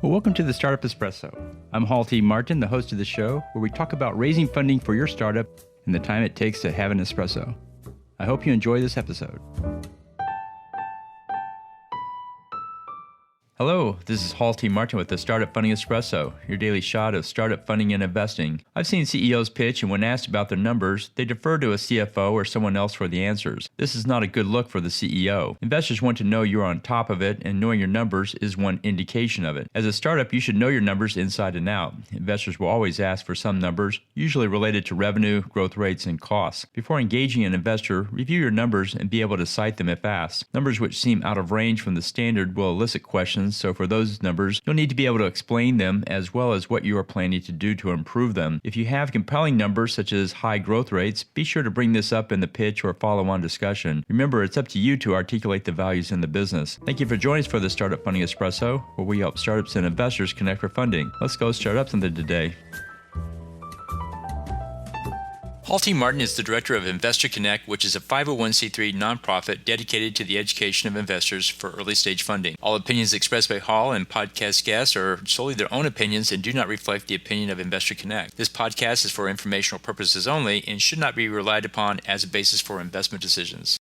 Well, welcome to the Startup Espresso. I'm Hall T. Martin, the host of the show, where we talk about raising funding for your startup and the time it takes to have an espresso. I hope you enjoy this episode. Hello, this is Hall T. Martin with the Startup Funding Espresso, your daily shot of startup funding and investing. I've seen CEOs pitch, and when asked about their numbers, they defer to a CFO or someone else for the answers. This is not a good look for the CEO. Investors want to know you're on top of it, and knowing your numbers is one indication of it. As a startup, you should know your numbers inside and out. Investors will always ask for some numbers, usually related to revenue, growth rates, and costs. Before engaging an investor, review your numbers and be able to cite them if asked. Numbers which seem out of range from the standard will elicit questions. So for those numbers, you'll need to be able to explain them as well as what you are planning to do to improve them. If you have compelling numbers such as high growth rates, be sure to bring this up in the pitch or follow-on discussion. Remember, it's up to you to articulate the values in the business. Thank you for joining us for the Startup Funding Espresso, where we help startups and investors connect for funding. Let's go start up something today. Hall T. Martin is the director of Investor Connect, which is a 501c3 nonprofit dedicated to the education of investors for early-stage funding. All opinions expressed by Hall and podcast guests are solely their own opinions and do not reflect the opinion of Investor Connect. This podcast is for informational purposes only and should not be relied upon as a basis for investment decisions.